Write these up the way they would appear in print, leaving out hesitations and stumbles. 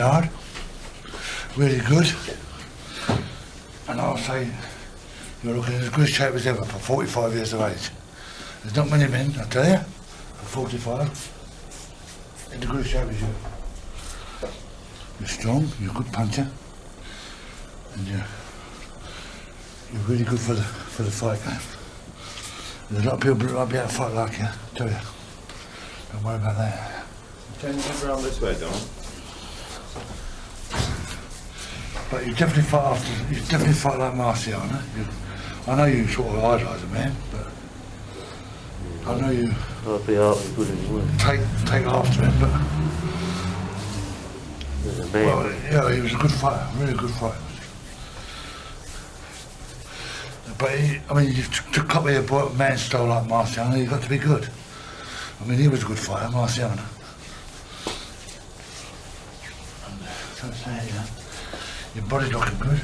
hard, really good. And I'll say you're looking in as good shape as ever for 45 years of age. There's not many men, I tell you, for 45, in as good shape as you. You're strong, you're a good puncher, and you're really good for the fight game. There's a lot of people that might be able to fight like you, I tell you. Don't worry about that. Turn your head round this way, Don. But you definitely fight like Marciano. I know you sort of idolise a man, but I know you I'd be out as good as you would. take after him, but well, yeah, he was a good fighter, really good fighter. But to copy a man style like Marciano, you've got to be good. I mean, he was a good fighter, Marciano. So I'm saying, you know, your body's looking good.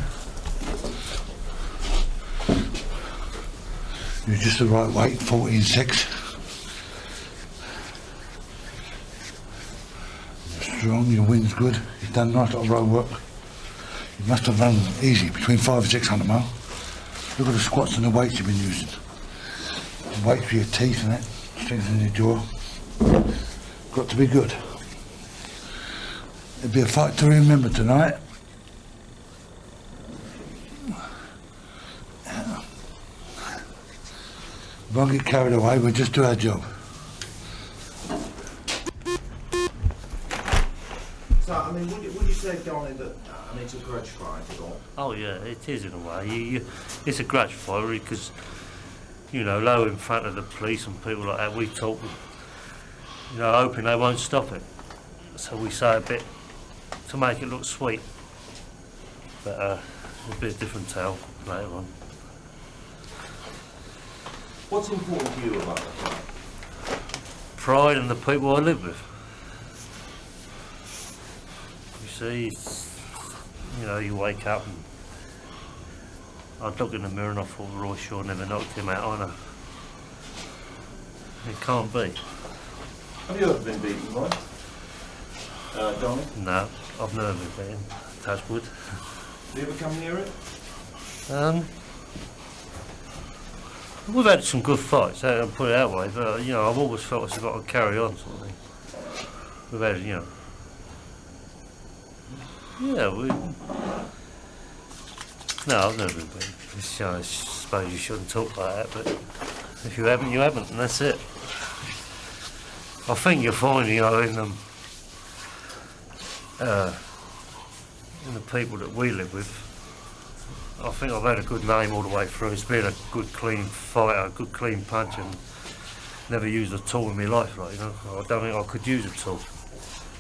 You're just the right weight, 14.6. You're strong, your wind's good. You've done nice little road work. You must have run easy, between 500 and 600 miles. Look at the squats and the weights you've been using. The weights for your teeth and that, strengthening your jaw. Got to be good. It'll be a fight to remember tonight. We won't get carried away, we'll just do our job. So, I mean, would you say, Donny, that it's a grudge fight at all? Oh yeah, it is in a way. It's a grudge fight because, you know, low in front of the police and people like that, we talk, you know, hoping they won't stop it. So we say a bit to make it look sweet. But it'll be a different tale later on. What's important to you about the fight? Pride in the people I live with. You see, you know, you wake up and I'd look in the mirror and I thought Roy Shaw never knocked him out on her. It can't be. Have you ever been beaten, Roy? Donny? No, I've never been beaten. Touch wood. Do you ever come near it? We've had some good fights, I'll put it that way, but you know, I've always felt I've got to carry on sort of thing. We've had, you know, yeah, no, I've never been beaten. I suppose you shouldn't talk like that, but if you haven't, you haven't, and that's it. I think you'll find, you know, in the people that we live with, I think I've had a good name all the way through. It's been a good, clean fighter, a good, clean puncher, and never used a tool in my life, like, you know. I don't think I could use a tool,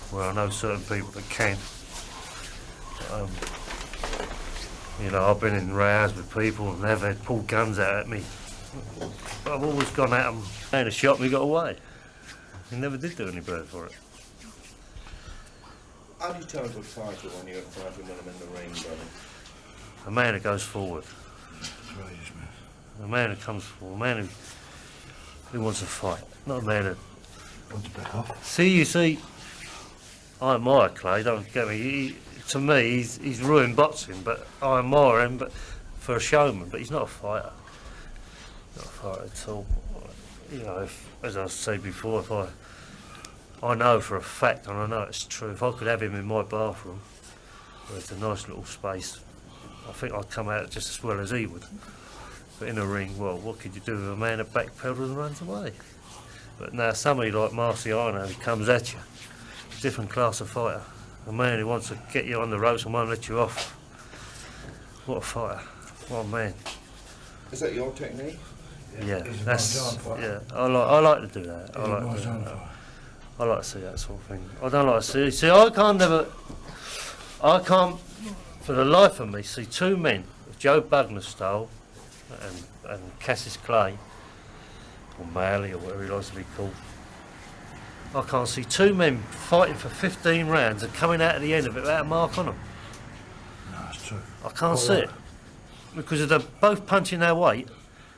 where I know certain people that can. You know, I've been in rows with people and they've had pulled guns out at me. But I've always gone at them, and a shot me got away. He never did do any better for it. How do you tell a good fighter when you're fighting when I'm in the ring, Donny? A man who goes forward. Courageous, man. A man who comes forward. A man who wants to fight. Not a man who wants to back off. See, you see, I admire Clay, don't get me. To me, he's ruined boxing, but I admire him but for a showman, but he's not a fighter. Not a fighter at all. You know, as I said before, I know for a fact, and I know it's true, if I could have him in my bathroom, where it's a nice little space, I think I'd come out just as well as he would. But in a ring, well, what could you do with a man that backpedals and runs away? But now somebody like Marciano who comes at you, different class of fighter. A man who wants to get you on the ropes and won't let you off. What a fighter. What a man. Is that your technique? Yeah, that's, yeah, I like to do that. I like to see that sort of thing. I don't like to see, I can't for the life of me see two men, Joe Bugner style and Cassius Clay, or Malley or whatever he likes to be called. I can't see two men fighting for 15 rounds and coming out at the end of it without a mark on them. No, that's true. I can't see it. Because if they're both punching their weight,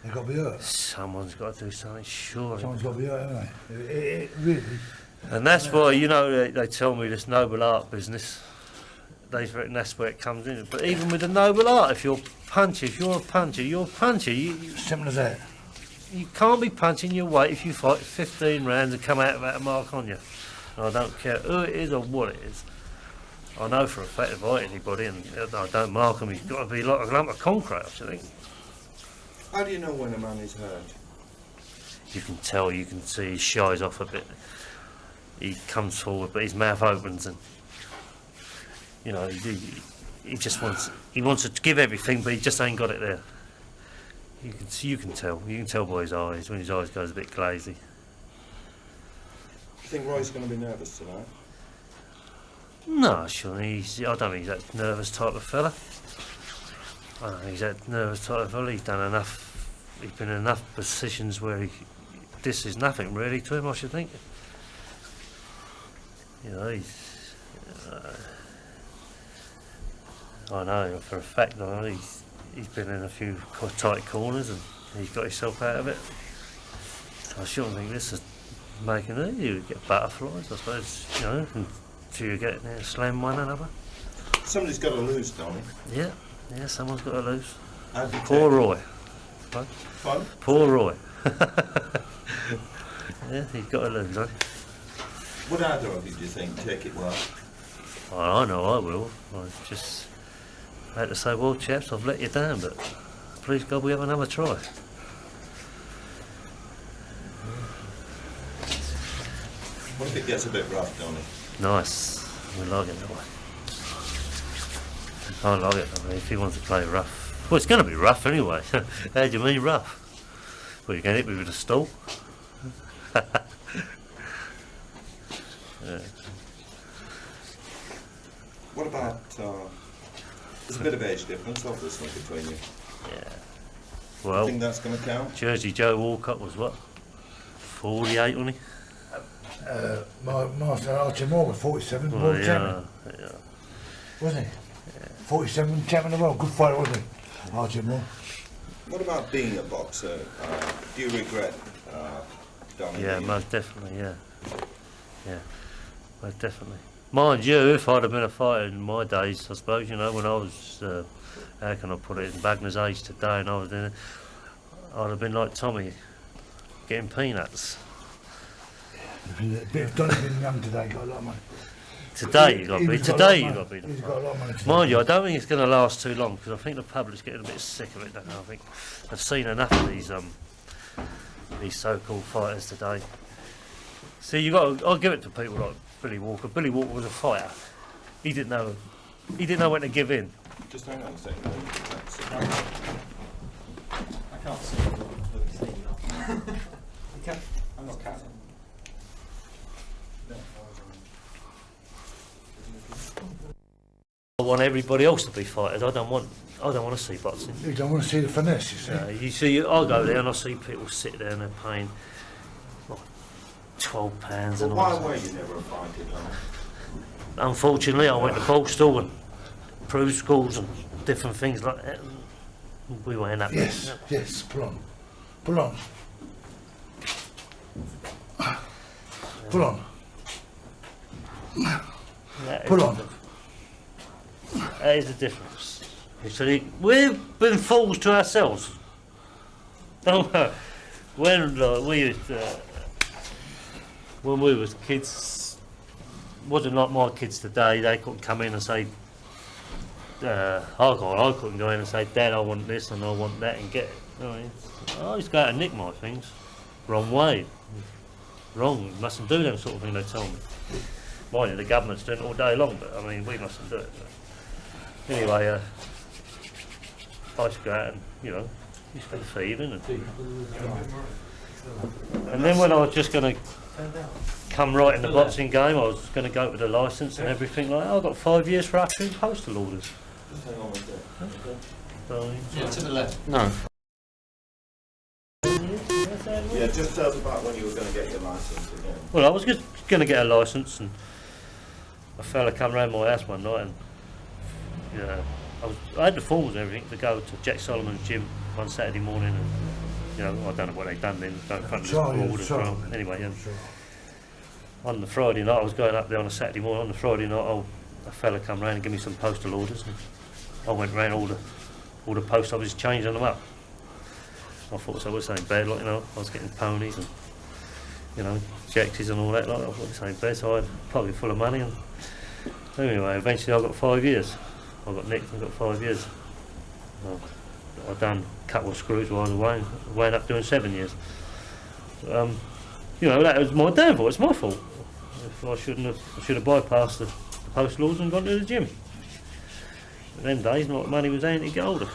they've got to be hurt. Someone's got to do something, surely. Someone's got to be hurt, haven't they? It really. And that's why, you know, they tell me this noble art business, they reckon that's where it comes in. But even with the noble art, if you're a puncher, you're a puncher. Simple as that. You can't be punching your weight if you fight 15 rounds and come out without a mark on you. And I don't care who it is or what it is. I know for a fact if I hit anybody and I don't mark him, he's got to be like a lump of concrete, I think. How do you know when a man is hurt? You can tell, you can see he shies off a bit. He comes forward, but his mouth opens, and you know he just wants to give everything, but he just ain't got it there. You can tell by his eyes when his eyes goes a bit glazy. Do you think Roy's going to be nervous tonight? No, sure. I don't think he's that nervous type of fella. I don't think he's that nervous type of fella. He's done enough. He's been in enough positions where this is nothing really to him, I should think. You know, I know for a fact. He's been in a few tight corners and he's got himself out of it. So I shouldn't think this is making it. You get butterflies, I suppose. You know, until you get in there and slam one another. Somebody's got to lose, Donny. Yeah, someone's got to lose. Poor Poor Roy. Fun? Poor Roy. Yeah, he's got to lose, Would either of you, do you think, take it well? I know I will. I had to say, well, chaps, I've let you down, but please God, we have another try. What if it gets a bit rough, Donny? Nice. We like it that way. I like it. I mean, if he wants to play rough. Well, it's going to be rough anyway. How do you mean rough? Well, you can hit me with a stool. Yeah. What about, there's a bit of age difference, obviously, between you. Yeah. Do Well, you think that's going to count? Jersey Joe Walcott was what? 48, wasn't he? My master Archie Moore was 47, Well, world champion, yeah. wasn't he? 47 champion of the world, good fighter, wasn't he? Archie Moore. What about being a boxer? Do you regret, Donny? Yeah, most definitely, yeah. Yeah, most definitely. Mind you, if I'd have been a fighter in my days, I suppose, you know, when I was, how can I put it, in Wagner's age today, and I was in it, I'd have been like Tommy, getting peanuts. If Donny's been young today, got a lot of money. Today you got to be. Today you got to be. He's got a lot of money today. Mind you, I don't think it's going to last too long because I think the public's getting a bit sick of it. Don't they? I think they've seen enough of these so-called fighters today. See, I'll give it to people like Billy Walker. Billy Walker was a fighter. He didn't know when to give in. Just hang on a second. I can't see you. You can? I'm not counting. I want everybody else to be fighters. I don't want to see boxing. You don't want to see the finesse, you see. You see, I go there and I see people sit there and they're paying what, £12 But and why all. were you never a fighter, Donny? Unfortunately, I went to Folkestone and Prue schools and different things like that. And we weren't happy. Yes, pull on. Pull on. Pull on. Pull on. That is the difference. You see, we've been fools to ourselves. Don't we? When we was kids, wasn't like my kids today. They couldn't come in and say, I couldn't go in and say, Dad, I want this and I want that and get it. I used to go out and nick my things. Wrong way. Wrong. You mustn't do them sort of thing, they tell me. Mind you, the government's doing it all day long, but I mean, we mustn't do it. But anyway, I used to go out and, you know, used to be thieving. And then when I was just going to come right in the boxing game, I was going to go with the licence and everything like that. I got 5 years for uttering postal orders. Just hang on a second. So, Yeah, to the left. no. Yeah, just tell us about when you were going to get your licence again. Well, I was just going to get a licence, and a fella come round my house one night, and I had the forms and everything to go to Jack Solomon's gym one Saturday morning, and you know, I don't know what they'd done then, don't front of the board as well. Anyway, on the Friday night, I was going up there on a Saturday morning. On the Friday night, a fella come round and give me some postal orders. And I went round all the post offices, changing them up. I thought so, what's ain't bad, like, you know, I was getting ponies and, you know, jacksies and all that, like, I thought this ain't bad, so I had a pocket full of money, and anyway, eventually I got 5 years. I got nicked and got 5 years. I done a couple of screws while I was weighing up doing 7 years. You know, that was my downfall, it's my fault. If I should have bypassed the postal orders and gone to the gym. In them days, like, money was ain't to get older.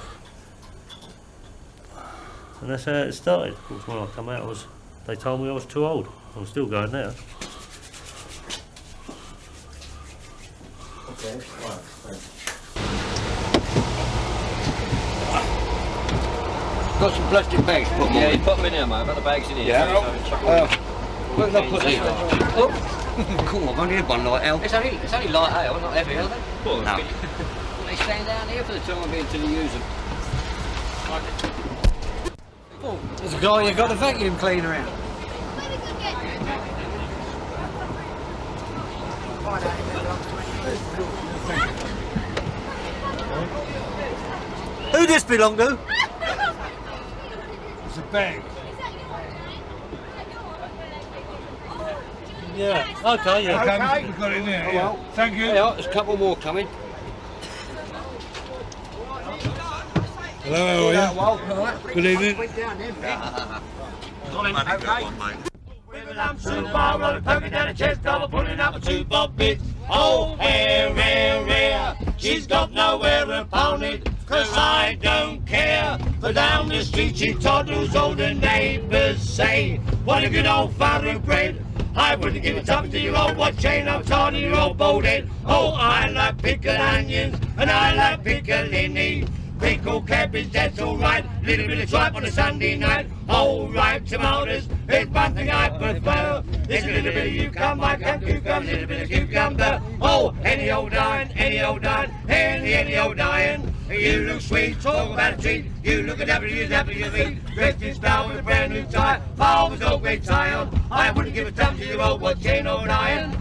And that's how it started. Of course, when I come out, they told me I was too old. I'm still going now. Okay, right, thanks. Got some plastic bags, put them Yeah, in. you put them in here, mate. I've got the bags in here. Yeah. Where did I put this? It's Oh, cool, I've only had one light ale. only light ale, not heavy, are they? No. They stand down here for the time being until you use them. There's a guy who got the vacuum cleaner out. Who this belong to? It's a bag. Yeah, okay, yeah. Okay, we've got it in there. Yeah. Thank you. Yeah, there's a couple more coming. Hello, how are you? Good evening. With a lump soup bar, roll poking down the chest, double pulling up a 2 bob bit. Oh, rare, she's got nowhere upon it, 'cause I don't care. But down the street she toddles, all the neighbours say, what a good old thoroughbred. I wouldn't give a tuppence to your old watch chain, I'm tired of your old bald head. Oh, I like pickled onions, and I like piccolini. Pickled cabbage, that's alright. Little bit of tripe on a Sunday night. Oh, ripe tomatoes, there's one thing I prefer. There's a little bit of cucumber, a little bit of cucumber. Oh, any old iron, any old iron. You look sweet, talk about a treat. You look at WWE, dressed in style with a brand new tie. Father's old great tie on. I wouldn't give a damn to your old watch chain, old iron.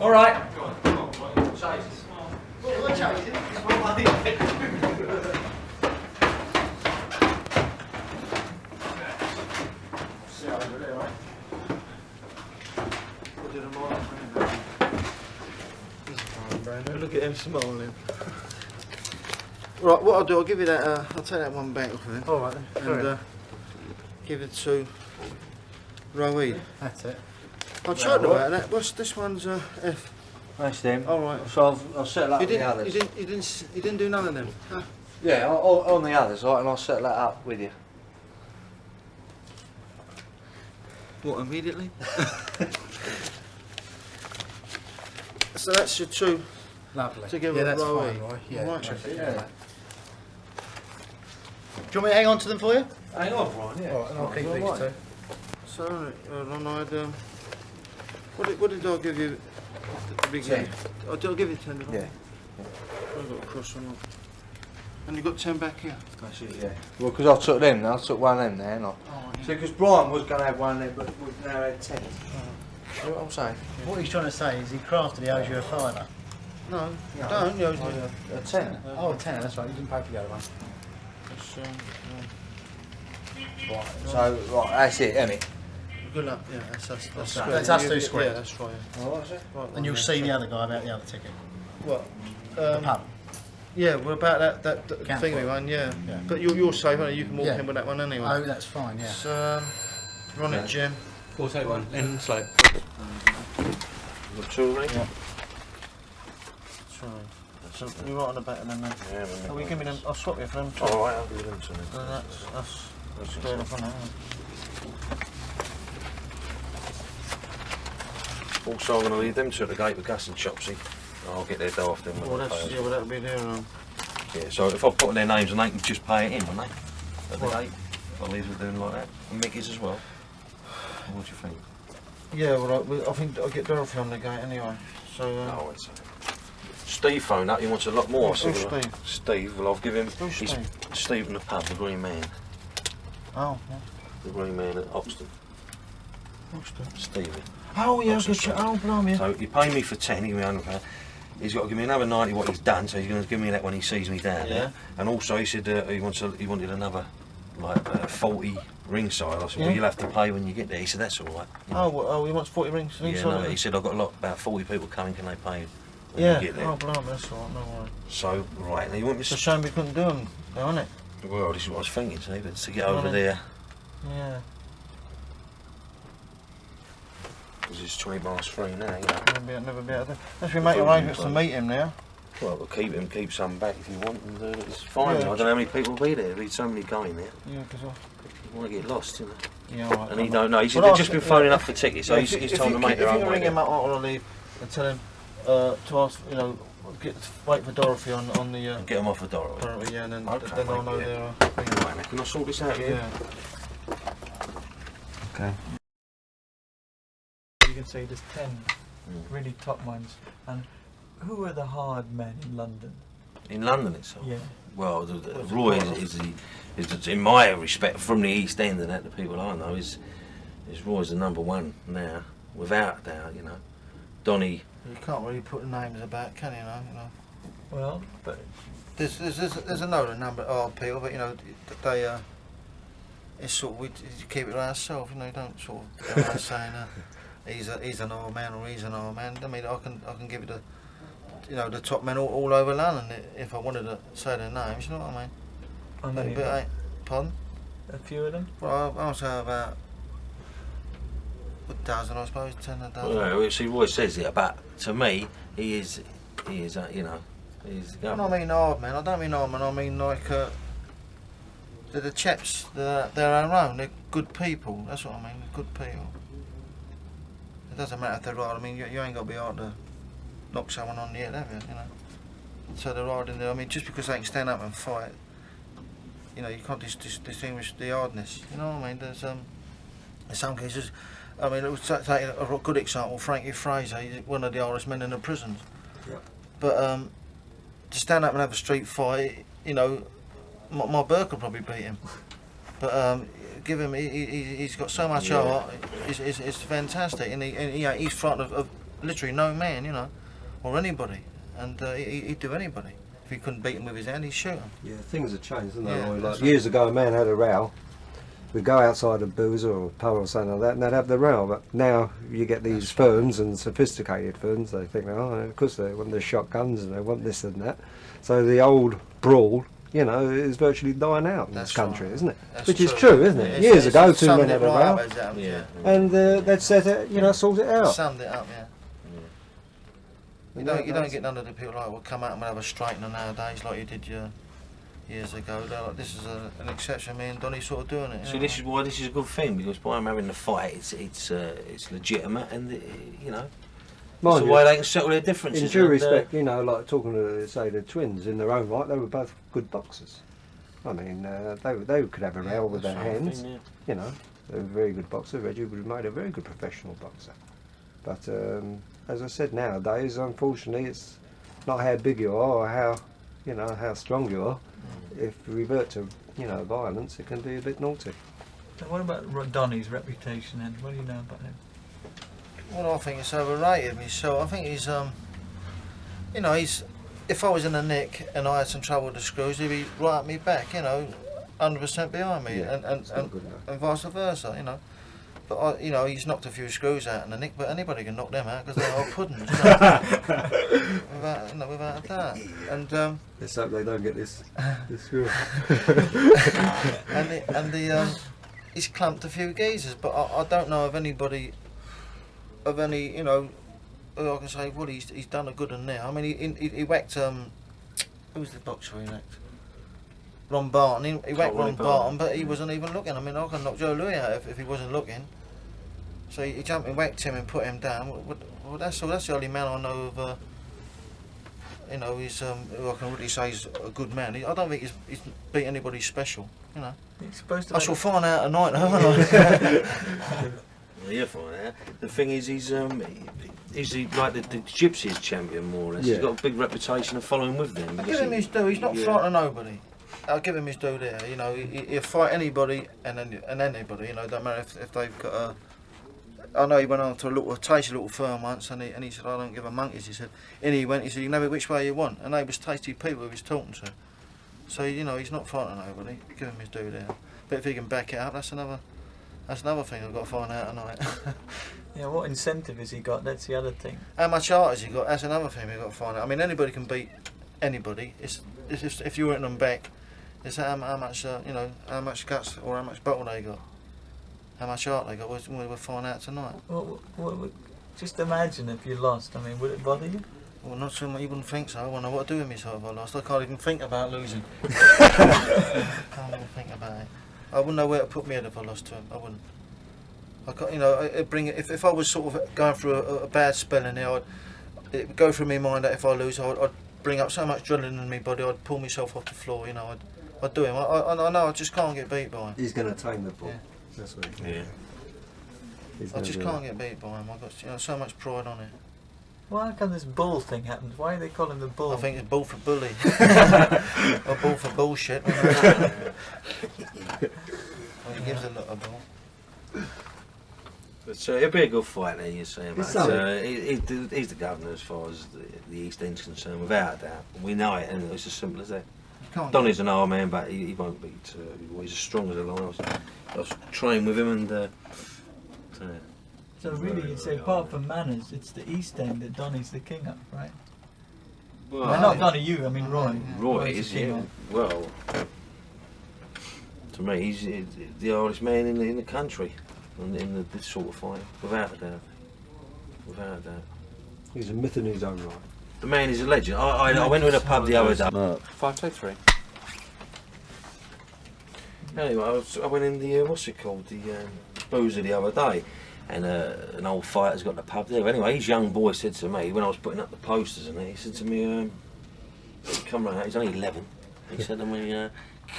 All right. Look at him smiling. Right, what I'll do, I'll give you that. I'll take that one back off of him. All right then. And give it to Roweed. That's it. I tried about that. What's this one's F? That's them. All right. So I'll settle up You with the others. you didn't do none of them. Huh? Yeah, on the others, right, and I'll settle that up with you. What, immediately? So that's your two Lovely. together Yeah, with that's Roweed. fine, Roy. Yeah. Right. Terrific. Yeah. Do you want me to hang on to them for you? Hang on, Brian, yeah. All right, and I'll keep All these right. two. So, Ron, what did I give you at the beginning? 10. Oh, did I give you 10? Did I? Yeah. I got a cross on. And you got 10 back here. That's it, yeah. Well, because I took them now, I took one of them there, and I. So, because Brian was going to have one of them, but we've now had 10. You know what I'm saying? What he's trying to say is he crafted he owes you a fiver. No, don't. You A 10. Oh, a tenner, that's right. You didn't pay for the other one. Right, so, right, that's it, isn't it? Good luck. Yeah, that's That's square. right. That's us two Yeah, squares. that's right. Oh, what's it? Right, And you'll see the other guy about the other ticket. What? The pub. Yeah, well, about that Camp thingy fire. one, yeah. Yeah. But you're safe, aren't you? You can walk Yeah. in with that one anyway. Oh, that's fine, yeah. So, run it, Jim. 481. And slow. The two of them? Yeah. That's right. So you're right on the back of them, then. Yeah, Oh, we give me them. I'll swap you for them too. Alright, I'll give them to me. That's squared off on that. Also, I'm going to leave them two at the gate with Gus and Chopsy. I'll get their dough off them when Well, they that's pay us. yeah, well, that'll be there. Yeah, so if I put their names and they can just pay it in, won't they? At the gate. I'll leave them doing like that. And Mickey's as well. What do you think? Yeah, well, I think I'll get Dorothy on the gate anyway. So. Oh, it's Steve phoned up, he wants a lot more. I said, Who's well, Steve? Steve, well, I've given him. Who's He's Steve? Steve in the pub, the Green Man. Oh, yeah. The Green Man at Oxton. Who's Steve? Stevie. Oh, yeah, Oxton good Street. shit. Oh, blimey. So he paid me for 10, he gave me £100. He's got to give me another 90 what he's done, so he's going to give me that when he sees me down there. And also he said he wanted another like 40 ringside. I said, well, you'll have to pay when you get there. He said, that's all right. You know. Oh, he wants 40 rings. Yeah, no, he said, I've got about 40 people coming, can they pay when Yeah. you get there? Oh, blimey, that's all right. No worries. So, right, now you want me It's a to... shame we couldn't do them, though, isn't it? Well, this is what I was thinking, see, but to get over Well, there, Yeah. because it's 3:03 now, you know. Never be able to. Unless we make arrangements to meet him now. Well, we'll keep some back if you want, and it's fine. Yeah. I don't know how many people will be there. There'll be so many going there. Yeah, because You want to get lost, you know. yeah, all right. And he don't know. He said Well, they've just been phoning up for tickets, so he's told them to make their If own you way ring him there. up after I leave and tell him to ask, wait for Dorothy on the. And get them off the door. Apparently, yeah, and then Okay, then I'll mate, know yeah. they're. Right, now, can I sort this out here? Yeah. Okay. You can see there's 10 really top ones. And who are the hard men in London? In London itself? Yeah. Well, Roy is, in my respect, from the East End and that, the people I know, is Roy's the number one now, without a doubt, you know. Donny. You can't really put names about, can you? Well, but There's a number of people, but they it's sort of we keep it to ourselves. You don't sort of go around saying he's an old man or he's an old man. I mean, I can give it the top men all over London if I wanted to say their names. You know what I mean? how many? But pardon? A few of them? Well, I'll say about a dozen, I suppose, 10 a dozen. Well, see, Roy says it, but to me, he is, he's. When I mean hard men, I don't mean hard men. I mean like they're the chaps. They're our own. They're good people. That's what I mean. Good people. It doesn't matter if they're right. I mean, you ain't got to be hard to knock someone on the head, have you? So they're hard in there. I mean, just because they can stand up and fight, you can't distinguish the hardness. You know what I mean? There's in some cases. I mean, it was take a good example. Frankie Fraser, he's one of the hardest men in the prisons. Yeah. But to stand up and have a street fight, my Burke will probably beat him. But give him, he's got so much heart. It's fantastic, and he's frightened of literally no man, or anybody, and he'd do anybody. If he couldn't beat him with his hand, he'd shoot him. Yeah, things have changed, haven't they? Yeah, Roy? that's Like years ago, a man had a row. We'd go outside a boozer or a pub or something like that, and they'd have the row. But now you get these firms and sophisticated firms. They think, of course they want the shotguns and they want this and that. So the old brawl, is virtually dying out in this country, isn't it? That's Which is true, isn't it? Years ago, two men had a row, Yeah. and they'd set it, sort it out. Summed it up, yeah. You don't get none of the people like will come out and have a straightener nowadays like you did years ago. They're like, this is an exception. Me and Donny sort of doing it. See, this is why this is a good thing, because by him having the fight, it's legitimate, and it's the way they can settle their differences. In due respect, like talking to, say, the twins in their own right, they were both good boxers. I mean, they could have a row with their hands. They were a very good boxer. Reggie would have made a very good professional boxer. But as I said, nowadays, unfortunately, it's not how big you are or how strong you are. If you revert to violence, it can be a bit naughty. So what about Donny's reputation then? What do you know about him? Well, I think it's overrated myself. I think he's if I was in a nick and I had some trouble with the screws, he'd be right at me back, 100% behind me, Yeah, and vice versa, But he's knocked a few screws out in the nick, but anybody can knock them out because they're all puddings, without a doubt. And Let's hope they don't get this screw. he's clumped a few geezers, but I don't know of anybody, who I can say, well, he's done a good one there. I mean, he whacked, who was the boxer he whacked? Ron Barton. He whacked Ron Barton, but he wasn't even looking. I mean, I can knock Joe Louis out if he wasn't looking. So he jumped and whacked him and put him down. Well, that's the only man I know of, he's, who I can really say is a good man. I don't think he's beat anybody special, He's supposed to I shall find out tonight, haven't I? Well, you'll find out. The thing is, he's like the Gypsies champion, more or less. Yeah. He's got a big reputation of following with them. I give him his due. He's not frightened of nobody. I'll give him his due there. You know, he'll fight anybody and anybody. You know, don't matter if they've got a. I know he went on to a tasty little firm once, and he said, "I don't give a monkeys." He said, in he went. He said, "You can have it which way you want," and they was tasty people he was talking to. So you know, he's not frightened of nobody. Give him his due there. But if he can back it up, that's another thing I've got to find out tonight. Yeah, what incentive has he got? That's the other thing. How much art has he got? That's another thing we've got to find out. I mean, anybody can beat anybody. It's if you're hitting them back, it's how much you know, how much guts or how much bottle they got, how much art they got. We'll find out tonight. What, just imagine if you lost. I mean, would it bother you? Well, not so much. You wouldn't think so. I wouldn't know what to do with myself if I lost. I can't even think about losing. Can't even think about it. I wouldn't know where to put my head if I lost to him. I wouldn't. I can't, you know, it'd bring it. If I was sort of going through a bad spell in there, it would go through my mind that if I lose, I'd bring up so much adrenaline in my body, I'd pull myself off the floor. You know, I'd do him. I know I just can't get beat by him. He's going to tame the bull. Yeah. That's what he's Yeah. I just can't get beat by him. I've got so much pride on it. Well, how come this bull thing happens? Why do they call him the bull? I think it's bull for bully. Or bull for bullshit. Well, he gives a lot of bull. But it'll be a good fight there, you see. It's He's the governor as far as the East End's concerned, without a doubt. We know it, and it's as simple as that. Donny's an arm man, but he won't beat. He's as strong as a lion. I was training with him, and So really, you'd say apart from manners, it's the East End that Donny's the king of, right? well, Not Donny, you. I mean Roy. Roy Roy's is the king yeah. of. Well, to me, he's the hardest man in the country, in this sort of fight, without a doubt. Without a doubt. He's a myth in his own right. The man is a legend. I went to a pub the other day. 523. Anyway, I went in the what's it called, the boozer the other day, and an old fighter's got the pub there. Anyway, his young boy said to me when I was putting up the posters and that, he said to me, "Come round." He's only 11. He said to me,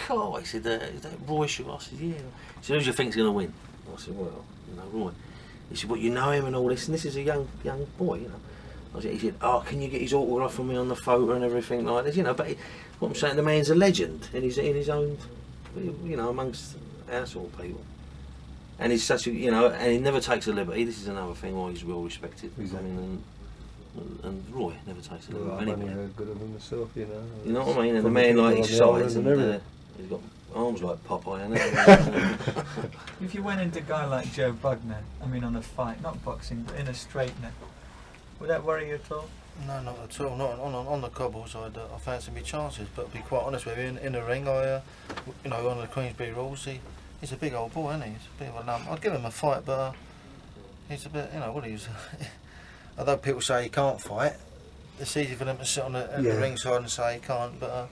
"Cool." He said, "Is that Roy Shaw?" I said, "Yeah." He said, "Who do you think's going to win?" I said, "Well, you know, Roy." He said, "Well, you know him and all this, and this is a young boy, you know." He said, "Oh, can you get his autograph from me on the photo and everything like this?" You know, but what I'm saying, the man's a legend in his own, you know, amongst our sort of people. And he's such a, you know, and he never takes a liberty. This is another thing why he's well respected. Exactly. I mean, and Roy never takes a Well, liberty. I've only Anyway. heard good of him myself, you know. You know what I mean? And the From man people like on his the island size, and and everything. he's got arms like Popeye, and If you went into a guy like Joe Bugner, I mean on a fight, not boxing, but in a straightener, would that worry you at all? No, not at all. Not on the cobbles. I fancy my chances. But to be quite honest with you, in the ring, you know, on the Queensberry rules, he's a big old boy, isn't he? He's a bit of a lump. I'd give him a fight, but he's a bit, you know, although people say he can't fight, it's easy for them to sit on the ringside and say he can't. But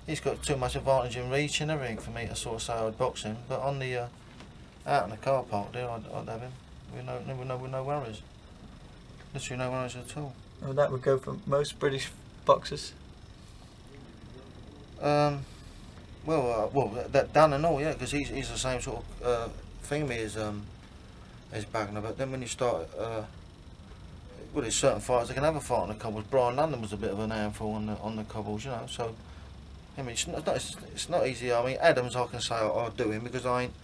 he's got too much advantage in reach and everything for me to sort of say I'd box him. But on the out in the car park there, I'd have him. With no worries. Literally no worries at all. Well, that would go for most British boxers. Well, that done and all, yeah, because he's the same sort of thing me as Bagner. But then when you start, well, there's certain fighters that can have a fight on the cobbles. Brian London was a bit of an handful on the cobbles, you know. So, I mean, it's not easy. I mean, Adams, I can say I'll do him because I ain't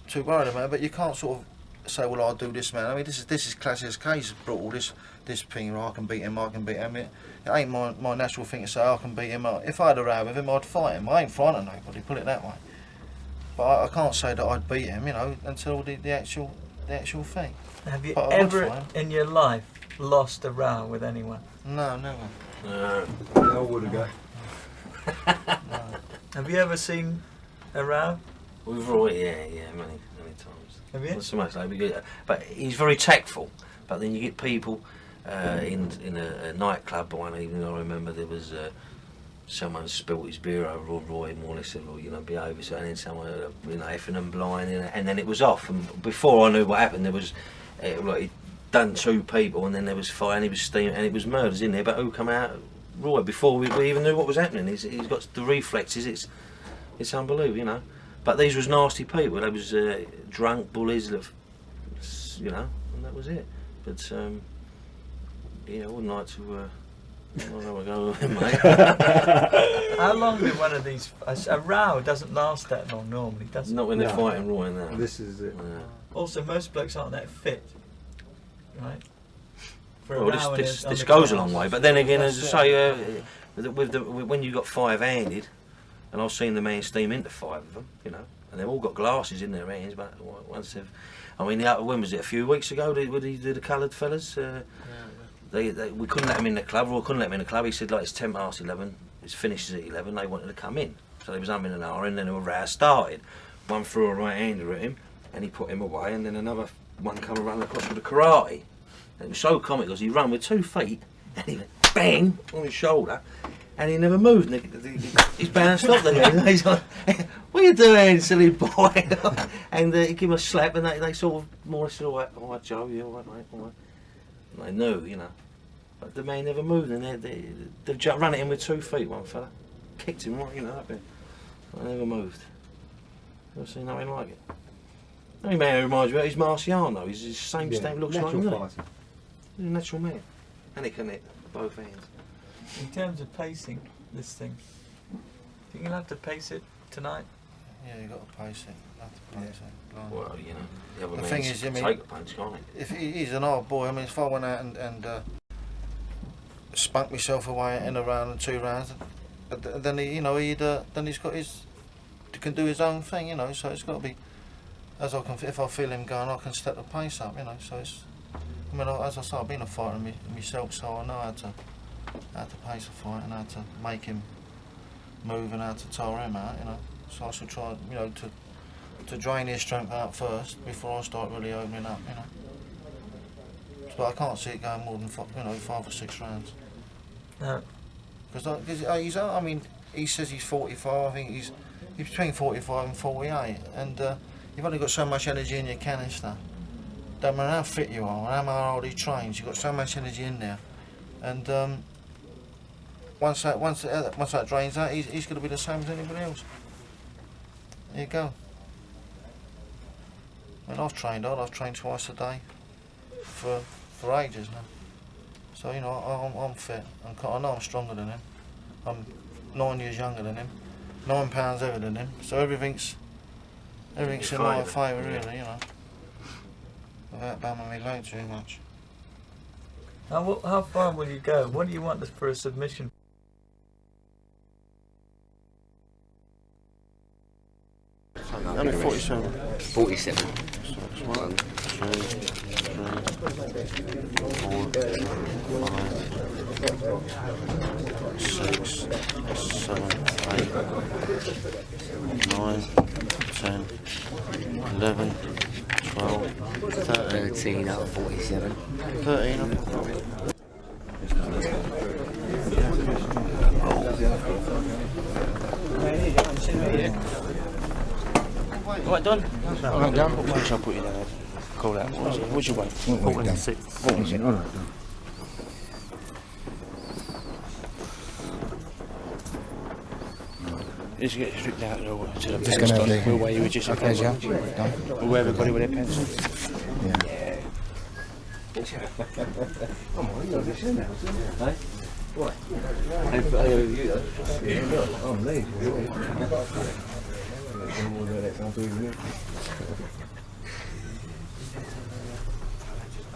too worried about it. But you can't sort of say, well, I'll do this man. I mean, this is Classic K's brought all this thing where I can beat him. It ain't my natural thing to say I can beat him. If I had a row with him, I'd fight him. I ain't frightened of nobody, put it that way. But I can't say that I'd beat him, you know, until the actual thing. Have you But I would ever fight him. in your life lost a row with anyone? No, never. I would have go. No. Have you ever seen a row? with Roy, yeah, many times. Have you? Not so much like we get, but he's very tactful. But then you get people in a nightclub one evening. I remember there was someone spilt his beer over on Roy, and more or less said, "Well, you know, be over." So, and then someone, you know, effing them blind, and then it was off. And before I knew what happened, there was like he'd done 2 people, and then there was fire, and he was steaming, and it was murders in there. But who come out? Roy, before we even knew what was happening. He's got the reflexes. It's unbelievable, you know. But these was nasty people. They was drunk bullies, you know, and that was it. But yeah, I wouldn't like to. I don't know where to go with him, mate. How long did one of these? A row doesn't last that long normally, does it? Not when they're fighting right now. This is it. Yeah. Also, most blokes aren't that fit, right? For a Well, row on this the goes a grass. long way. But then again, as I That's say, when you got 5-handed, and I've seen the man steam into 5 of them, you know, and they've all got glasses in their hands. But once they've, I mean, when was it? A few weeks ago? Did the coloured fellas? We couldn't let him in the club, or couldn't let him in the club. He said, like, it's 10 past 11, it finishes at 11, they wanted to come in. So they was umming and ahhing, and then a row started. One threw a right-hander at him, and he put him away, and then another one come and ran across with a karate. And it was so comic because he ran with 2 feet, and he went bang on his shoulder, and he never moved. And he's bounced up there. He's like, what are you doing, silly boy? And he gave him a slap, and they sort of more said, all right, Joe, you all right, mate, all right. And they knew, you know. But the man never moved, and they've run at him with 2 feet, one fella. Kicked him right, you know, up there. They never moved. Never seen nothing like it. The only man who reminds me of is Marciano. He's the same stamp, looks like him. He's a natural man. And he can hit both hands. In terms of pacing this thing, think you'll have to pace it tonight? Yeah, you got to pace it. Have to pace it. Blimey. Well, you know, the other The man thing is, I mean, take a punch, can't he? If he's an old boy, I mean, if I went out and spunk myself away in a round and 2 rounds, then he, you know, then he's got he can do his own thing, you know. So it's got to be if I feel him going, I can step the pace up, you know. So it's, I mean, as I say, I've been a fighter myself, so I know how to pace a fight and how to make him move and how to tire him out, you know. So I should try, you know, to drain his strength out first before I start really opening up, you know. But I can't see it going more than 5 or 6 rounds. No. Because he's, I mean, he says he's 45. I think he's between 45 and 48, and you've only got so much energy in your canister. Don't matter how fit you are, or how hard he trains, you've got so much energy in there, and once that drains out, he's going to be the same as anybody else. There you go. I mean, I've trained hard. I've trained twice a day for ages now. So, you know, I'm fit. I know I'm stronger than him. I'm 9 years younger than him, 9 pounds heavier than him. So everything's in my favour, really, you know. Without bumming me load too much. How far will you go? What do you want for a submission? Only 47. 47. 1, 2, 3, 4, 5, 6, 7, 8, 9, 10, 11, 12, 13 out of 47. 13 up to 40. Right, Don? Alright, Dan. What shall I put you down? Call out. What's your weight? 46. 46. All right, Dan. Just get stripped out to the Just pants. gonna We'll weigh you with just a Okay, pencil. Joe. Done. We'll wear everybody with their pencil. Yeah. Come on, you're just in now, isn't it? What?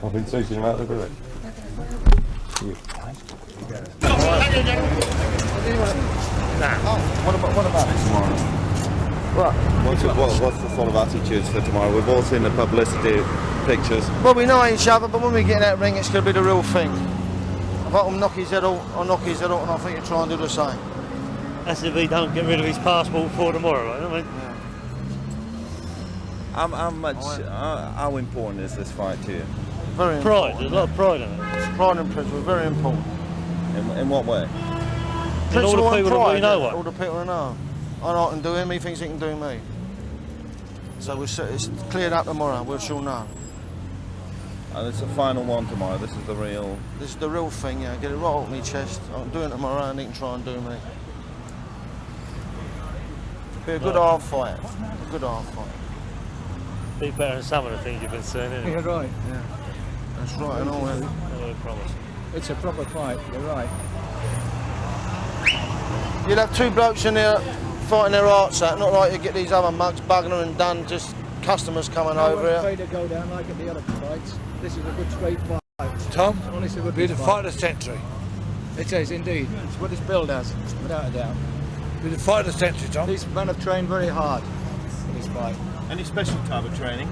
I've been teaching him how to do it. What about this tomorrow? What's the sort of attitudes for tomorrow? We've all seen the publicity pictures. Well, we know each other, but when we get in that ring, it's going to be the real thing. If I can knock his head out, I'll knock his head out, and I think he'll try and do the same. That's if he don't get rid of his passport for tomorrow, right? I mean, How important is this fight to you? Very important. pride, there's a lot of pride in it. Pride and principle, very important. In what way? And all the Principle and people that we pride, know all the people I know. I know I can do him, he thinks he can do me. So it's cleared up tomorrow, we shall know. And it's the final one tomorrow. This is the real. This is the real thing, yeah. Get it right off my chest. I'm doing it tomorrow and he can try and do me. Be a good hard fight. A good hard fight. be better than some of the things you've been seeing, isn't it? You're right, yeah. That's right, and all that. I promise. It's a proper fight, you're right. You'd have two blokes in there fighting their hearts out, not like you get these other mugs bugging them and done, just customers coming over here. Afraid to go down like at the other fights. This is a good straight fight. Tom, Honestly, be the fight of the century. It is indeed. It's what it's billed as, without a doubt. Be the fight of the century, Tom. These men have trained very hard for this fight. Any special type of training?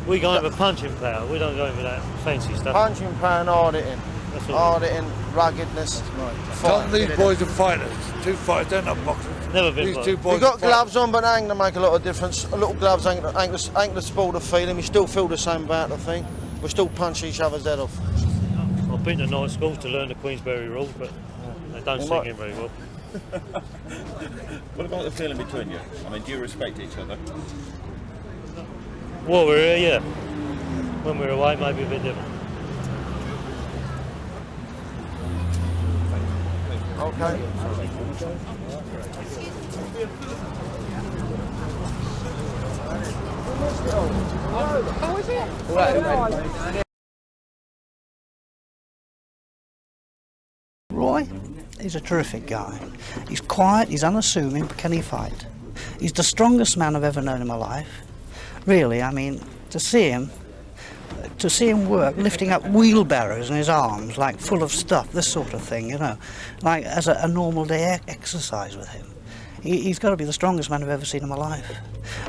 We go in for punching power. We don't go in for that fancy stuff. Punching, pound, hard hitting. That's all. Hard hitting, ruggedness. Tom, these boys are fighters. Two fighters, they're not boxers. Never been. These two boys We've got are fighters. gloves on, but they ain't going to make a lot of difference. A little gloves ain't the spoil the feeling. We still feel the same about the thing. We still punch each other's head off. I've been to night schools to learn the Queensberry rules, but they don't You sing might- in very well. What about the feeling between you? I mean, do you respect each other? While we're here, yeah. When we're away, maybe a bit different. Okay. Roy, he's a terrific guy. He's quiet, he's unassuming, but can he fight? He's the strongest man I've ever known in my life. Really, I mean, to see him work, lifting up wheelbarrows in his arms, like full of stuff, this sort of thing, you know, like as a normal day exercise with him. He's got to be the strongest man I've ever seen in my life.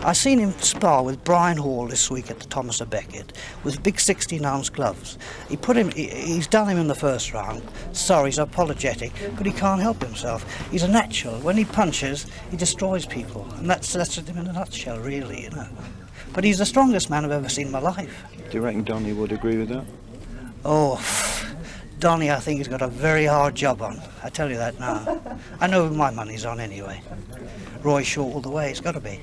I seen him spar with Brian Hall this week at the Thomas à Becket with big 16-ounce gloves. He's done him in the first round. Sorry, he's apologetic, but he can't help himself. He's a natural. When he punches, he destroys people, and that's him in a nutshell, really, you know. But he's the strongest man I've ever seen in my life. Do you reckon Donny would agree with that? Oh, Donny, I think he's got a very hard job on. I tell you that now. I know who my money's on anyway. Roy Shaw all the way, it's got to be.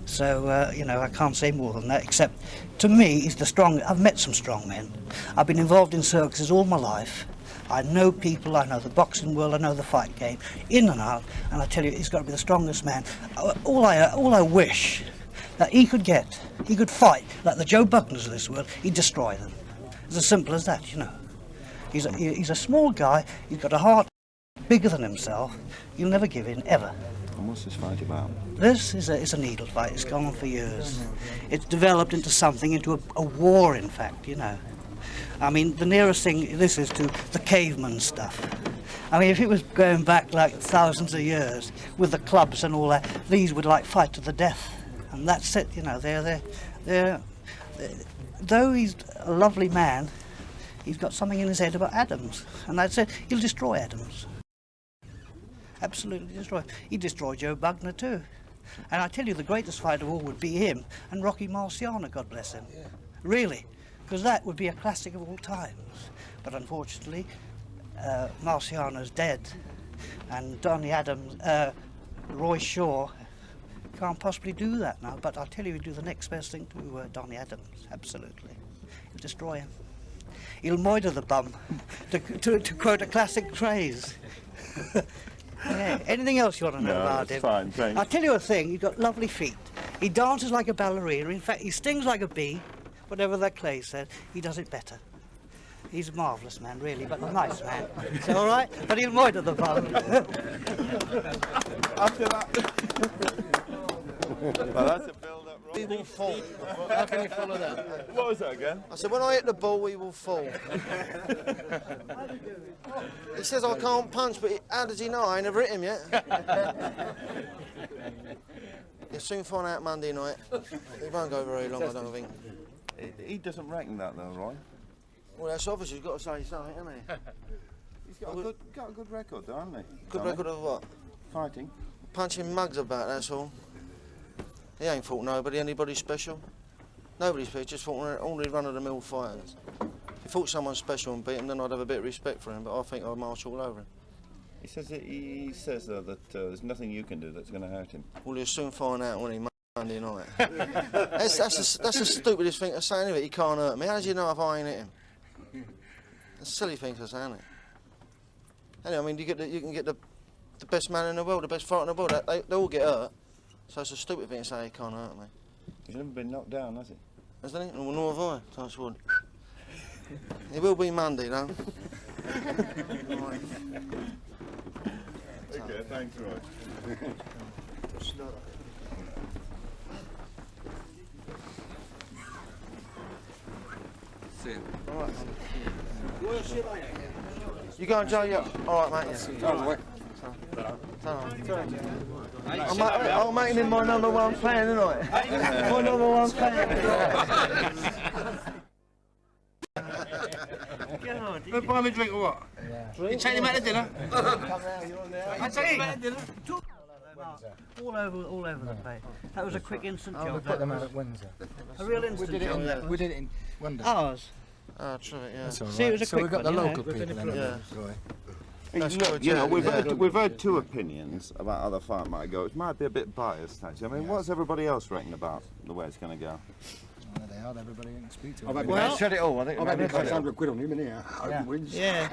So, you know, I can't say more than that, except to me, he's the strong. I've met some strong men. I've been involved in circuses all my life. I know people, I know the boxing world, I know the fight game, in and out, and I tell you, he's got to be the strongest man. All I wish that he could fight like the Joe Buckners of this world, he'd destroy them. It's as simple as that, you know. He's a small guy, he's got a heart bigger than himself, he'll never give in, ever. And what's this fight about? This is a needle fight, it's gone on for years. It's developed into something, into a war in fact, you know. I mean, the nearest thing this is to the caveman stuff. I mean, if it was going back like thousands of years with the clubs and all that, these would like fight to the death. And that's it, you know, though he's a lovely man, he's got something in his head about Adams. And that's it, he'll destroy Adams. Absolutely destroy him. He destroyed Joe Bugner too. And I tell you, the greatest fight of all would be him and Rocky Marciano, God bless him. Yeah. Really, because that would be a classic of all times. But unfortunately, Marciano's dead. And Donny Adams, Roy Shaw, can't possibly do that now, but I'll tell you, he'll do the next best thing to Donny Adams, absolutely. He'll destroy him. He'll moider the bum, to quote a classic phrase. Yeah. Anything else you want to know about him? Fine, thanks. I'll tell you a thing, he's got lovely feet. He dances like a ballerina, in fact, he stings like a bee, whatever that Clay said, he does it better. He's a marvellous man, really, but a nice man. Is that all right? But he'll moider the bum. After that... Well, that's a build-up, Roy. We will fall. How can you follow that? What was that again? I said, when I hit the ball, we will fall. He says I can't punch, but how does he know? I ain't never hit him yet. You'll soon find out Monday night. It won't go very long, I don't think. He doesn't reckon that, though, Roy. Well, that's obvious. He's got to say something, hasn't he? He's got a good record, though, hasn't he? Good record of what? Fighting. Punching mugs about, that's all. He ain't fought nobody, anybody special. Nobody special, just fought all the run-of-the-mill fighters. If he fought someone special and beat him, then I'd have a bit of respect for him, but I think I'd march all over him. He says though, that there's nothing you can do that's going to hurt him. Well, you'll soon find out when he Monday night. that's the stupidest thing to say, anyway. He can't hurt me. How do you know if I ain't hit him? It's a silly thing to say, isn't it? Anyway, I mean, you can get the best man in the world, the best fighter in the world. They all get hurt. So it's a stupid thing to say he can't hurt me. He's never been knocked down, has he? Hasn't he? Well, nor have I, touch wood. It will be Monday, though. Okay, thanks, Roy. See you. All right. You going, Joe? Yeah. All right, mate. Yeah. I'm making him my number one fan, isn't I? My number one fan. God. You buy me a drink or what? You take him out to dinner? I take him out to dinner. All over the place. That was a quick instant job. We put them out at Windsor. A real instant job. We did it in Windsor. Ours. Oh, true, yeah. That's all right. See, it was a so quick we've got one, the you local know. people in Yeah. Roy. That's Look, good, you know, yeah. we've heard two opinions about how the fight might go, which might be a bit biased, actually. I mean, what's everybody else reckon about the way it's going to go? Well, they are. Everybody can speak to I've them. had said it all. I think I've had 500 quid on him in here. I hope he wins. Yeah.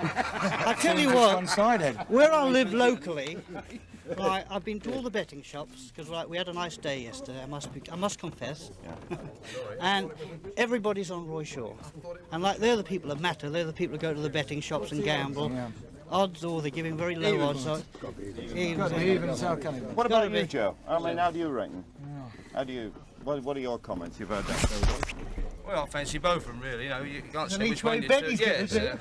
I tell you what, One-sided. where I live locally, right, I've been to all the betting shops because we had a nice day yesterday. I must confess. And everybody's on Roy Shaw, and like they're the people that matter. They're the people that go to the betting shops and gamble. Yeah. Odds, or they're giving very low odds. So Got to be even, so can it be? What about Gotta you, be. Joe? I mean, how do you reckon? How do you? What are your comments? You've heard that. Well, I fancy both of them, really. You know, you can't say each which one way you bet do. he's Yeah,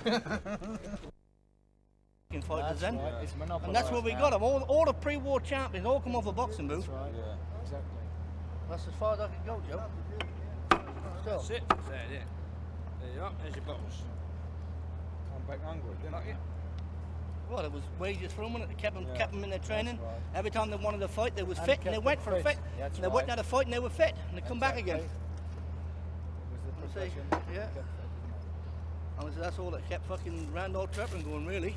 fighters then, Right, it's and that's where we got them. All the pre-war champions all come off a boxing booth. That's right. Yeah. Exactly. That's as far as I can go, Joe. Still. That's it. There you are. There's your bottles. I'm back hungry, didn't I? Well, it was wages for them, and it kept them in their training. right. Every time they wanted to fight, they was And fit, kept and they them went for a fit. fit. Yeah, that's And they went right. out to fight, and they were fit, and they come back again. Was the See, profession. yeah. Kept fit, I mean, so that's all that kept fucking Randolph Trevor going, really,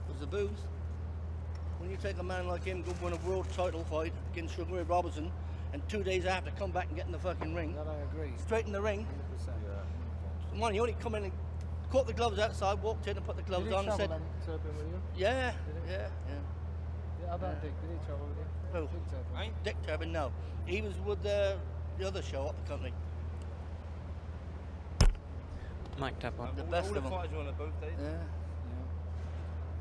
was the booze. When you take a man like him, go win a world title fight against Sugar Ray Robertson, and 2 days after come back and get in the fucking ring, That I agree. straight in the ring. 100%. One, he only come in and caught the gloves outside, walked in and put the gloves Did he on and travel said, then, Turpin, with you? yeah, Did he? yeah. Yeah, how about Dick? Did he travel with you? Who? Dick Turpin. Dick Turbin, no. He was with the other show at the company. Mike Tapper. The best all of the them. fighters were on the booth, they. Yeah.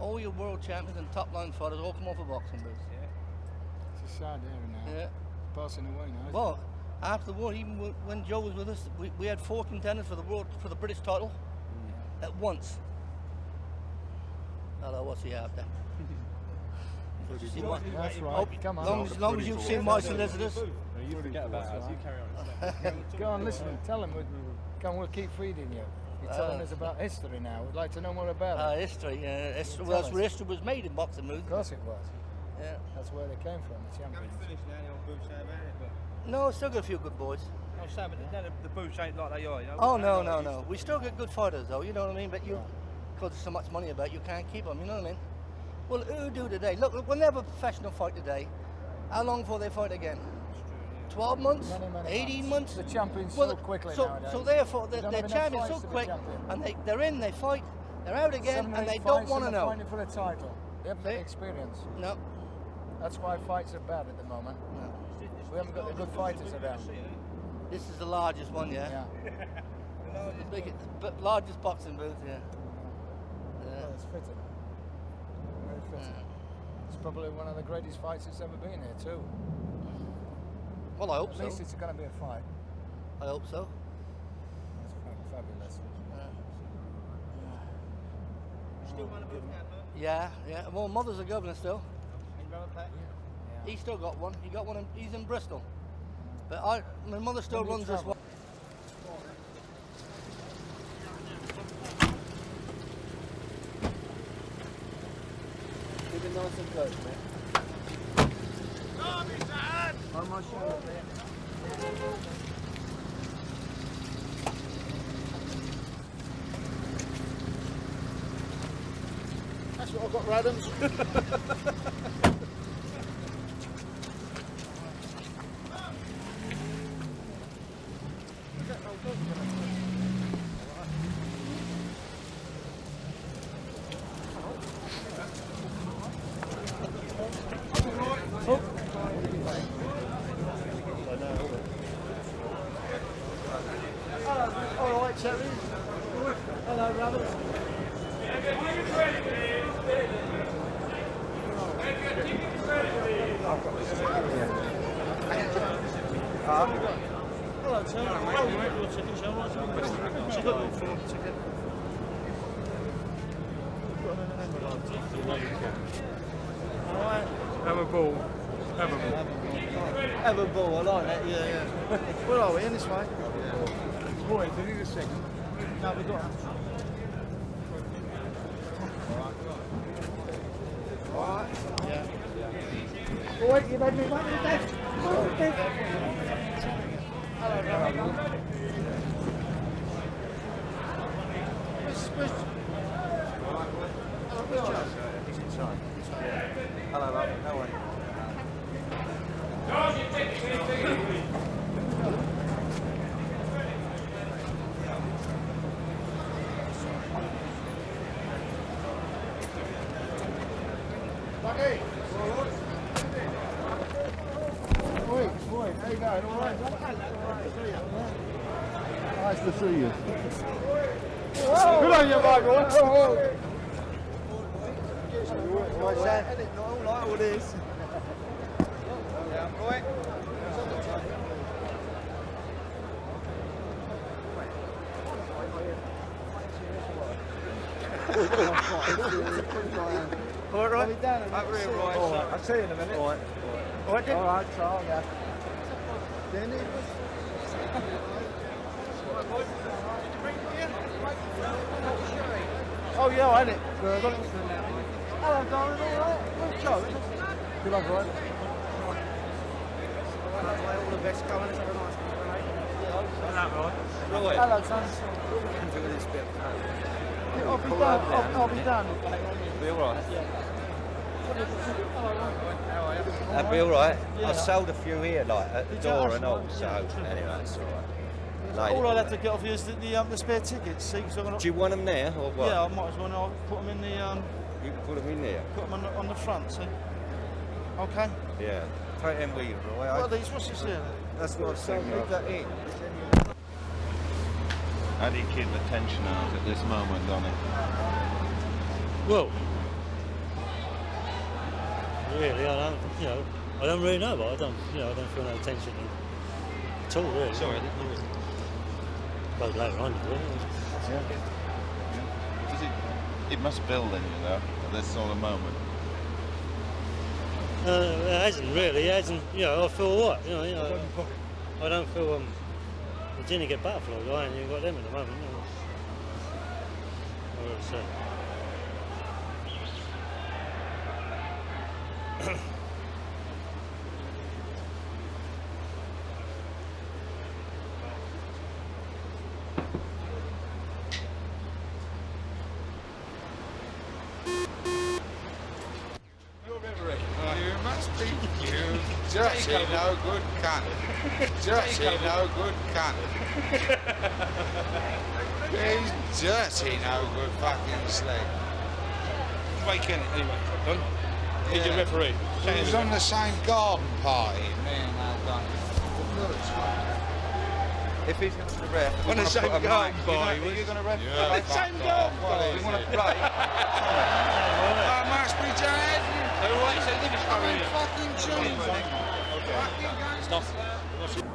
All your world champions and top line fighters all come off a boxing booth. It's a sad era now. Yeah. Passing away now. isn't Well, after the war, even when Joe was with us, we had 4 contenders for the British title at once. Hello, what's he after? See my- it? That's right. Hope- Come on. long as you've seen my solicitors. You forget about us. You carry on. Go on, listen. Tell him. Come, we'll keep feeding you. You're telling us about history now. We'd like to know more about it. History. Well, Tell that's us. where history was made in boxing moves. Of course it was. Yeah. That's where they came from, the champions. Finished now, the old booths ain't about it, but. No, still got a few good boys. I was saying, but the booths ain't like they are, you know. Oh no. We still get good fighters though. You know what I mean? But because there's so much money about, you can't keep them. You know what I mean? Well, who do today? Look, when they have a professional fight today, how long before they fight again? 12 months? Many 18 months? The champions Well, so quickly so, nowadays. so therefore, They they're don't have enough champions so fights to be quick, champion. and they're in, they fight, they're out again, 7 or and 8 they don't fights want to and they're know. fighting for the title. They haven't got See? the experience. No. That's why fights are bad at the moment. We haven't got the good fighters around. This is the largest one, yeah? Largest boxing booth, yeah. Well, it's fitting. Very fitting. It's probably one of the greatest fights that's ever been here too. Well, I hope At so. least it's going to be a fight. I hope so. That's fabulous. Still run a booth now, Yeah. Well, mother's a governor still. Yeah. He's still got one. He got one. He's in Bristol. But my mother still runs this one. Keep it nice and close, mate. On my shoulder there. That's what I've got, Radams. Hello, Tom. Hello, mate. Your tickets, all right? She's got your film ticket. Alright. Have a ball. Have a ball. Have a ball, I like that, yeah. Where are we? In this way? Boys, I need a second. No, we've got. Alright. Yeah. Boy, you made me one of the best. He's inside. Hello, love. How are you? Boy, how you going? All right? Nice to see you. Good on you, my boy. What's that? Not all like all this. Yeah, boy. All right, right. I'll see you in a minute. All right. All right, All right, so I'll go. Oh yeah, I had it. Hello, darling. All right. Where's Joe? Good luck, right? All the best going. Have a nice day. Right. Hello, son. I'll be done. I'll be done. Be all right. That'd be all right. Yeah. I sold a few here, like at the Did you? door That's and all. right. So Yeah. anyway, it's all right. All I'll have to get off you is the spare tickets. See, cause I'm gonna, Do you want them there or what? yeah, I might as well. I'll put them in the You can put them in there. put them on the front. See. Okay. Yeah. Take them with you, Roy. What are these? What's this here? That's what I was thinking. Leave that in. How do you keep the tension out at this moment, Donny? Well, really, I don't really know, but I don't feel no tension at all, really. Sorry, I didn't know it. Well, later on, you do. It must build in you, though, at this sort of moment. It hasn't really. It hasn't. I feel all right. I don't feel I didn't get butterflies. I ain't even got them at the moment. I would say. You must be you, dirty no good cunt. Dirty no good cunt. He's dirty no good fucking slag. Breaking it anyway. Done. He's your referee. He was on the same garden party, me and that guy. If he's going to ref, On the same garden party. You're going to ref. The same garden party. You want to play? I must be dead. Alright, so leave it Fucking Jones. Stop.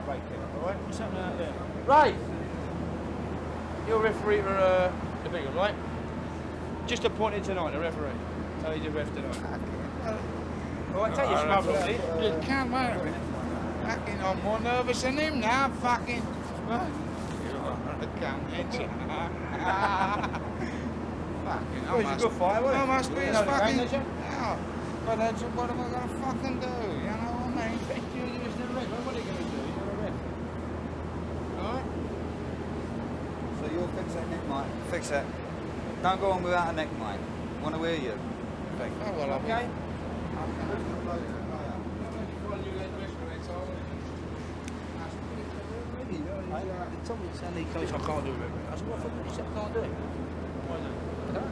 Alright, what's happening out there? Right. You're referee for the big one, right? Just appointed tonight, a referee. So he's a ref tonight. Alright, take your smother on it. You can't wait a minute. Fucking, I'm more nervous than him now. Fucking. You're a cunt, ain't you? Fucking. Well, he's a good fighter, wasn't he? I must be You his know the game, fucking. don't you? Yeah. But that's what am I going to fucking do? You know what I mean? You're just a ref. What are you going to do? You're a ref. Alright? So you'll fix that neck, mate. Fix that. Don't go on without a neck, mate. Want to wear you. Oh, well, I'll Okay. They told me to send the coach. I can't do it. I said, what for? He said, I can't do it. Why not? I don't.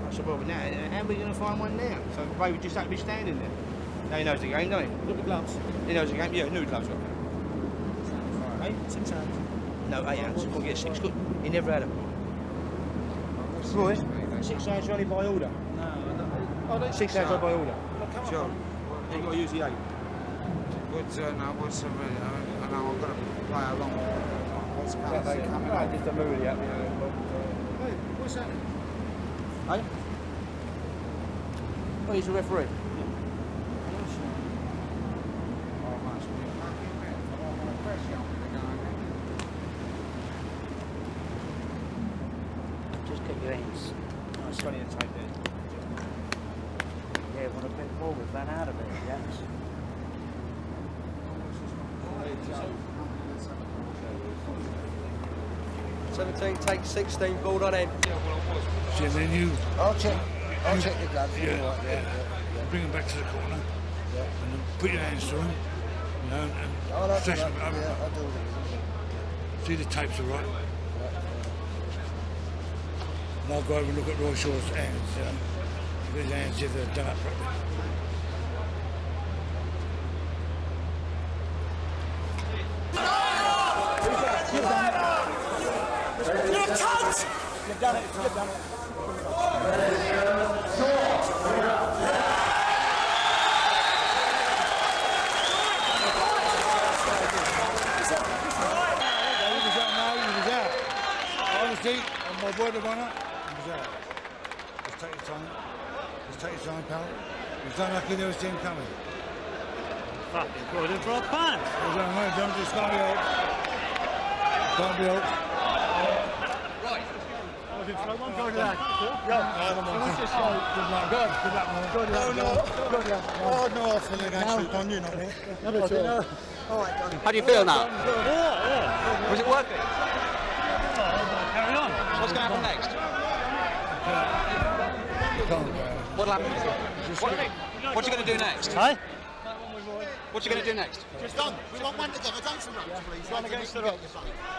I said, well, now, how are we going to find one now? So Ray would just have to be standing there. Now he knows the game, doesn't he? Look at the gloves. He knows the game. Yeah, new gloves. Right. 6 ounce. No, 8 ounce. Couldn't get 6. He never had them. Roy, 6 ounce only by order. No, I don't. 6 ounce by order. Sure. You got to use the 8. What's no, what's the know, I've got to play along with what's coming up. Just a movie up here. Hey, what's that? Hey? Oh, he's a referee. Just get your hands. Nice funny to take there. Yeah, want a bit forward, run out of it, James. 17, take 16, ball on end. See, and then you... I'll check the gloves. Yeah. Bring them back to the corner. Yeah. And then put your hands through them. You know, and I'll stretch do them that. over. Yeah, I'll do that. See the tapes are right. And I'll go over and look at Roy Shaw's hands, you know. Look at his hands, see if they're done up properly. You're a cunt! You've done it. Honestly, on my word of honour, he was out. Just take your time. Just take your time, pal. He's done like he never seen him coming. Fucking good in for a punt. Don't just can't be old. Can't be old. Go to that. Let's just go. Good luck. Good luck, man. Good luck. Oh, no, I feel against you, Don, you know. How do you feel now? Yeah. Was it worth it? Carry on. What's going to happen next? What'll happen? What you going to do next? Hey? What you going to do next? Don, we want one together. Against the ropes, please. One against the ropes.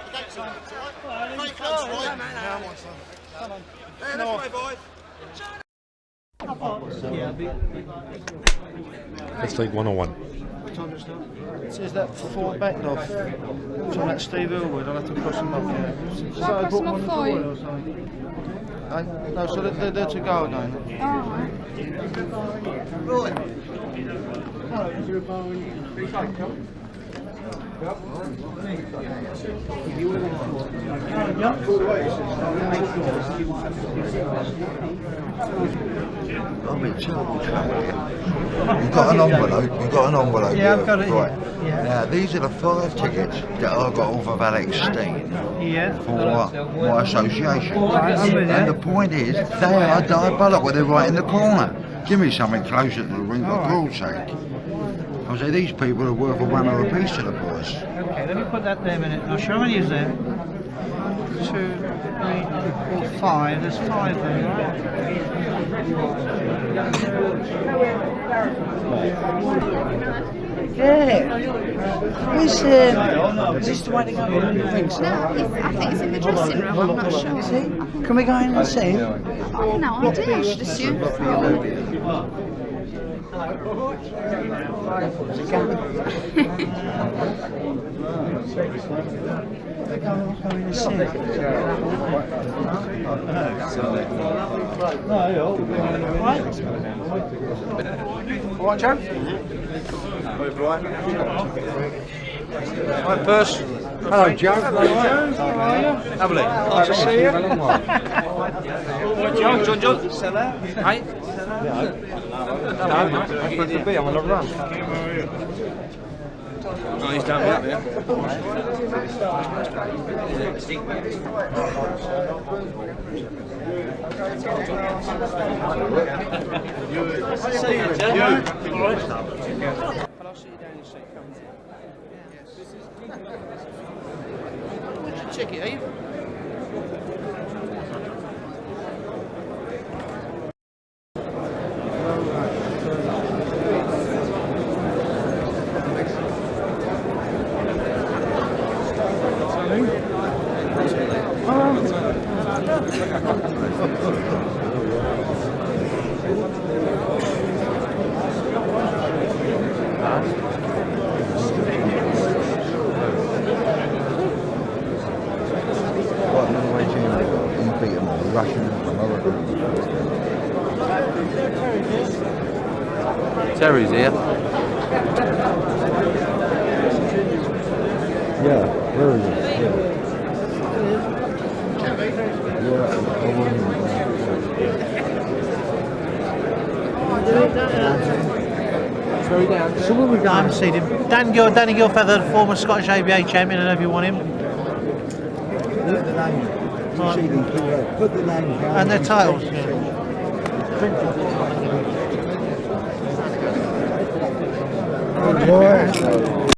Against the ropes, all right? Well, Very close, right? Come on, son. Come on. Hey, let's play, boys. Let's take 101. It says that 4 backed off from that Steve Elwood. I'll have to cross them off. I'll cross them off for you. No, so they're to go again. Alright. I'm in terrible trouble here. You've got an envelope. Yeah, I've got it. Right. Yeah. Now, these are the 5 tickets that I got off of Alex Steen for my association. And the point is, they are diabolical. They're right in the corner. Give me something closer to the ring, for God's sake. I say these people are worth a $1 a piece to the boys. Okay, let me put that there a minute. I'll show you there. 2, 3, 4, 5. There's 5 there. Yeah. Is this the way to go in the rings? No, I think it's in the dressing room, I'm not sure. Can we go in and see? I've no idea, I should assume. Alright, Joe? Hi, Purse. Hello, Joe. Hello, Joe. How are you? Lovely. Nice to see you. John. Hey. I'm supposed to be. I'm on a run. Oh, he's down up there. See you, Joe. But I'll see you down your seat. Check it, are you? Terry's here. Yeah, very good. Yeah. So what we got? I haven't seen him. Danny Gilfeather, former Scottish ABA champion, I don't know if you want him. Put the names. Put the names down. And their titles. Good boy.